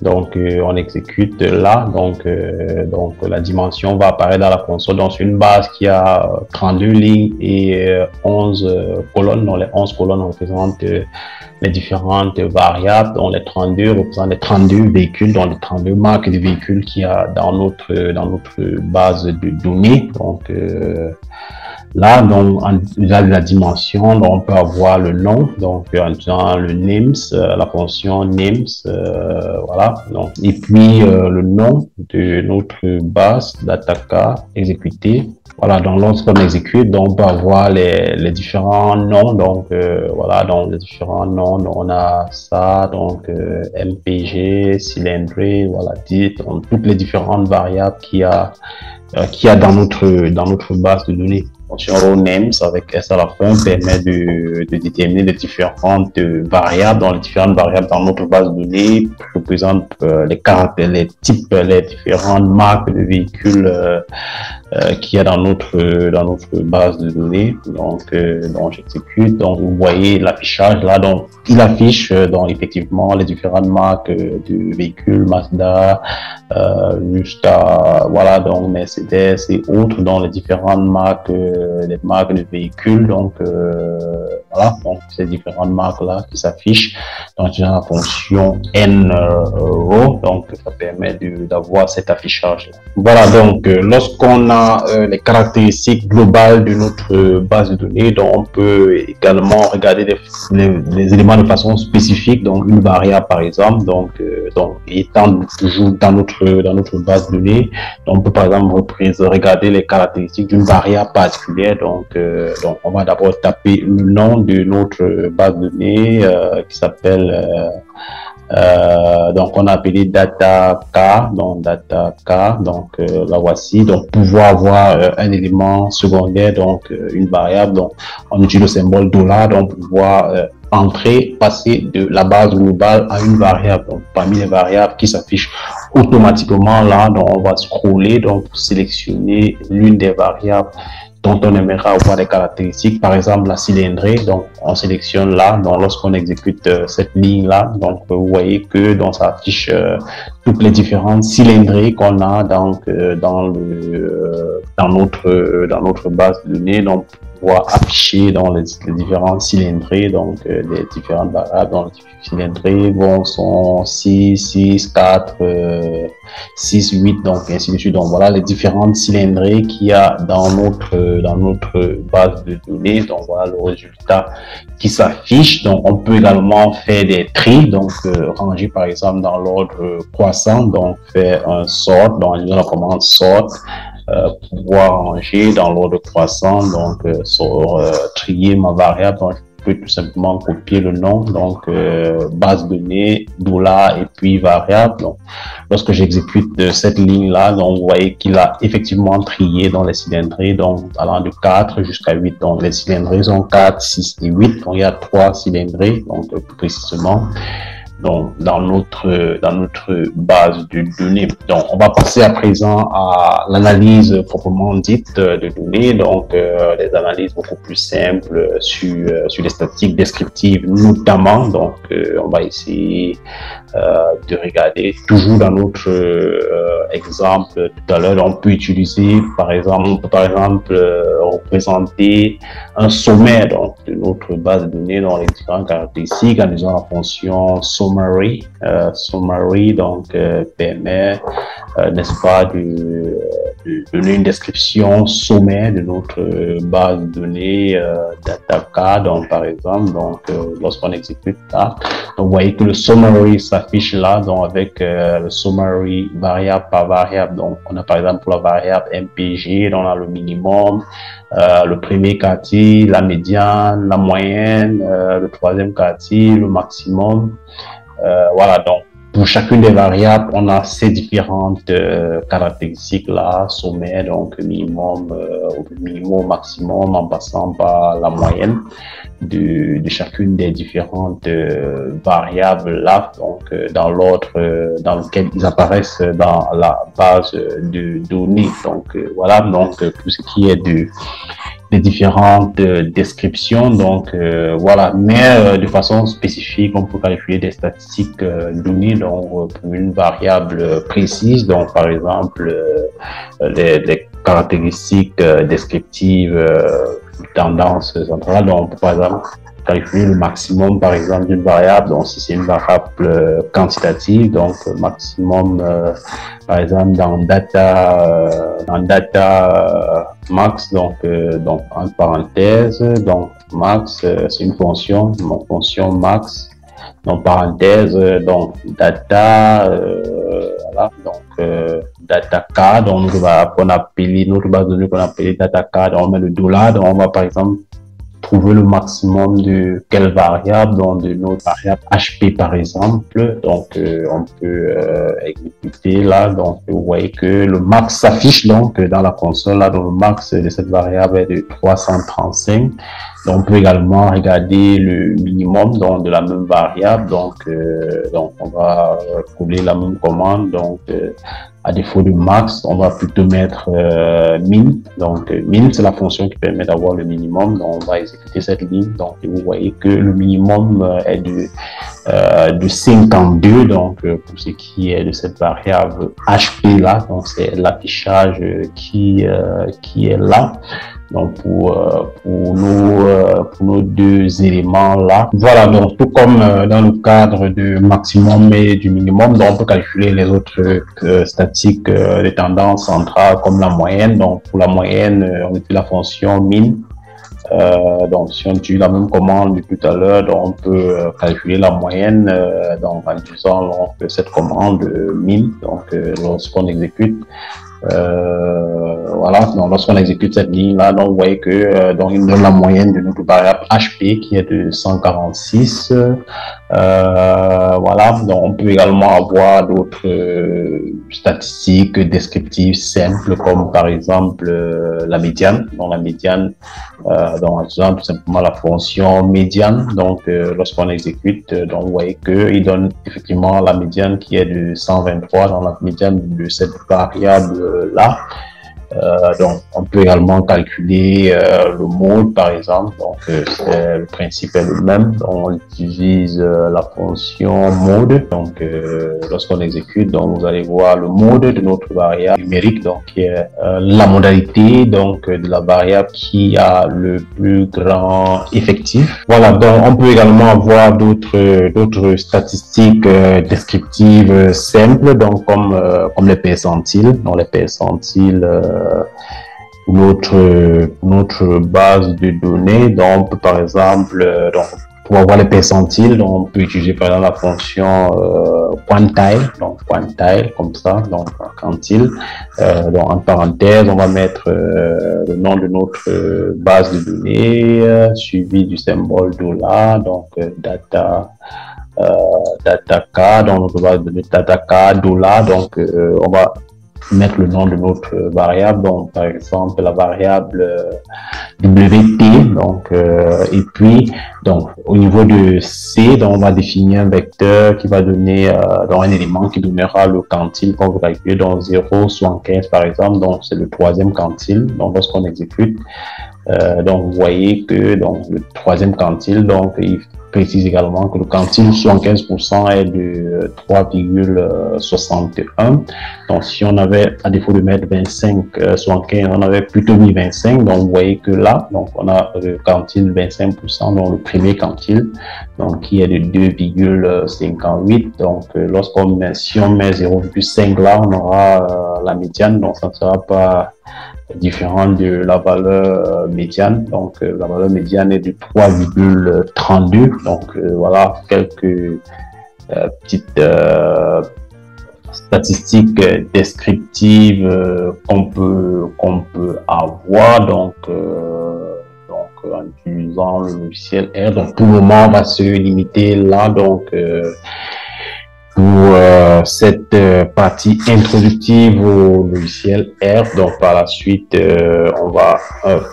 S1: Donc, on exécute là, donc la dimension va apparaître dans la console. Donc, c'est une base qui a 32 lignes et 11 colonnes. Donc, les 11 colonnes représentent les différentes variables. Donc, les 32 représentent les 32 véhicules, donc les 32 marques de véhicules qu'il y a dans notre base de données. Donc, là, donc, en utilisant la dimension, donc, on peut avoir le nom, donc, en utilisant le names, la fonction names, voilà, donc, et puis, le nom de notre base data-K exécutée. Voilà, donc, lorsqu'on exécute, donc, on peut avoir les différents noms, donc, voilà, donc, les différents noms, donc, on a ça, donc, MPG, cylindrée, voilà, titre, donc, toutes les différentes variables qu'il y a dans notre base de données. Fonction raw names avec S à la fin permet de déterminer les différentes variables. Donc, les différentes variables dans notre base de données représentent les caractères, les types, les différentes marques de véhicules qu'il y a dans notre base de données. Donc j'exécute. Donc, vous voyez l'affichage là. Donc, il affiche donc effectivement les différentes marques de véhicules, Mazda, jusqu'à voilà, donc Mercedes et autres, dans les différentes marques, les marques de véhicules. Donc voilà, donc ces différentes marques là qui s'affichent. Donc il y a la fonction nrow, donc ça permet d'avoir cet affichage là. Voilà, donc lorsqu'on a a les caractéristiques globales de notre base de données. Donc, on peut également regarder les éléments de façon spécifique. Donc, une variable, par exemple, donc étant toujours dans notre base de données, donc on peut par exemple regarder les caractéristiques d'une variable particulière. Donc, on va d'abord taper le nom de notre base de données qui s'appelle donc on a appelé data k, donc la voici. Donc pouvoir avoir un élément secondaire, donc une variable, donc on utilise le symbole $, donc pouvoir passer de la base globale à une variable. Donc parmi les variables qui s'affichent automatiquement là, donc on va scroller donc pour sélectionner l'une des variables dont on aimerait avoir des caractéristiques, par exemple la cylindrée. Donc on sélectionne là, donc lorsqu'on exécute cette ligne là, donc vous voyez que donc ça affiche toutes les différentes cylindrées qu'on a donc dans notre base de données. Donc pouvoir afficher dans les différentes cylindrées, donc les différentes variables. Donc les cylindrées sont 6, 4, 6, 8, donc ainsi de suite. Donc voilà les différentes cylindrées qu'il y a dans notre base de données. Donc voilà le résultat qui s'affiche. Donc on peut également faire des tris, donc ranger par exemple dans l'ordre croissant, donc faire un sort, donc la commande sort, pouvoir ranger dans l'ordre croissant, donc trier ma variable. Donc je peux tout simplement copier le nom, donc base de données, $ et puis variable. Donc lorsque j'exécute cette ligne là, donc vous voyez qu'il a effectivement trié dans les cylindrées, donc allant de 4 jusqu'à 8. Donc les cylindrées sont 4, 6 et 8. Donc il y a 3 cylindrées, donc plus précisément. Donc, dans notre base de données. Donc, on va passer à présent à l'analyse proprement dite de données. Donc, des analyses beaucoup plus simples sur les statistiques descriptives notamment. Donc, on va essayer de regarder toujours dans notre exemple tout à l'heure. On peut utiliser, par exemple, représenter un sommaire donc de notre base de données dans les différentes caractéristiques en utilisant la fonction summary. Summary donc permet, n'est-ce pas, de donner une description sommaire de notre base de données data. Donc par exemple, donc lorsqu'on exécute ça, donc vous voyez que le summary s'affiche là, donc avec le summary variable par variable. Donc on a par exemple pour la variable MPG, donc on a le minimum, le premier quartile, la médiane, la moyenne, le troisième quartile, le maximum. Voilà, donc pour chacune des variables, on a ces différentes caractéristiques là, sommaire, donc minimum, maximum, en passant par la moyenne de chacune des différentes variables là, donc dans l'ordre dans lequel ils apparaissent dans la base de données. Donc voilà, donc tout ce qui est des différentes descriptions. Donc voilà, mais de façon spécifique, on peut calculer des statistiques données donc pour une variable précise. Donc par exemple les caractéristiques descriptives tendance centrale. Donc on peut par exemple calculer le maximum par exemple d'une variable. Donc si c'est une variable quantitative, donc maximum par exemple dans data max, donc entre parenthèses, donc max c'est une fonction, mon fonction max, donc parenthèse, donc data, voilà, donc data k, donc qu'on appelle notre base de données qu'on appelle data k, donc on met le $, donc on va par exemple trouver le maximum de quelle variable, donc de notre variable HP par exemple. Donc on peut exécuter là, donc vous voyez que le max s'affiche donc dans la console là, donc le max de cette variable est de 335. Donc on peut également regarder le minimum donc de la même variable. Donc on va coller la même commande. Donc à défaut de max, on va plutôt mettre min. Donc min, c'est la fonction qui permet d'avoir le minimum. Donc on va exécuter cette ligne. Donc vous voyez que le minimum est de de 52, donc pour ce qui est de cette variable HP là, donc c'est l'affichage qui est là. Donc pour nos deux éléments là. Voilà, donc tout comme dans le cadre du maximum et du minimum, donc on peut calculer les autres statistiques de tendance centrale comme la moyenne. Donc pour la moyenne, on utilise la fonction min. Donc, si on utilise la même commande de tout à l'heure, donc on peut calculer la moyenne donc, en utilisant donc, cette commande min. Donc, lorsqu'on exécute, voilà, donc lorsqu'on exécute cette ligne-là, donc vous voyez que donc il donne la moyenne de notre variable HP qui est de 146. Voilà, donc on peut également avoir d'autres statistiques descriptives simples comme par exemple la médiane. Donc la médiane, donc en utilisant tout simplement la fonction médiane. Donc lorsqu'on exécute, donc vous voyez que il donne effectivement la médiane qui est de 123 dans la médiane de cette variable là. Donc, on peut également calculer le mode, par exemple. Donc, le principe est le même. Donc, on utilise la fonction mode. Donc, lorsqu'on exécute, donc vous allez voir le mode de notre variable numérique, donc qui est la modalité donc de la variable qui a le plus grand effectif. Voilà. Donc, on peut également avoir d'autres statistiques descriptives simples, donc comme les percentiles. Donc, les percentiles notre base de données. Donc, on peut par exemple, donc, pour avoir les percentiles, donc on peut utiliser par exemple la fonction quantile, donc quantile comme ça, donc quantile. Donc en parenthèse, on va mettre le nom de notre base de données suivi du symbole $, donc data k, donc notre base de données data k $, donc on va mettre le nom de notre variable, donc par exemple la variable WT, donc et puis donc au niveau de C, donc on va définir un vecteur qui va donner donc un élément qui donnera le quantile qu'on veut calculer, donc 0,75 par exemple, donc c'est le troisième quantile. Donc lorsqu'on exécute, donc vous voyez que donc le troisième quantile, donc il précise également que le quantile 75% est de 3,61. Donc, si on avait, à défaut de mettre 25, 75, on avait plutôt mis 25. Donc, vous voyez que là, donc, on a le quantile 25%, donc le premier quantile, donc, qui est de 2,58. Donc, si on met 0,5 là, on aura la médiane. Donc, ça ne sera pas différent de la valeur médiane. Donc, la valeur médiane est de 3,32. Donc, voilà quelques petites statistiques descriptives qu'on peut avoir. Donc, en utilisant le logiciel R. Donc, pour le moment, on va se limiter là. Donc, pour cette partie introductive au logiciel R. Donc par la suite, on va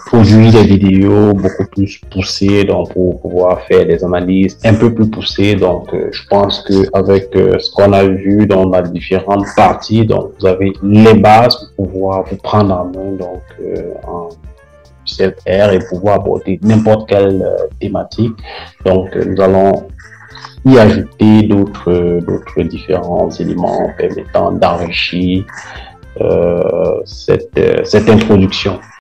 S1: produire des vidéos beaucoup plus poussées, donc pour pouvoir faire des analyses un peu plus poussées. Donc je pense que avec ce qu'on a vu dans les différentes parties, donc vous avez les bases pour pouvoir vous prendre en main donc en logiciel R et pouvoir aborder n'importe quelle thématique. Donc nous allons y ajouter d'autres différents éléments permettant d'enrichir cette introduction.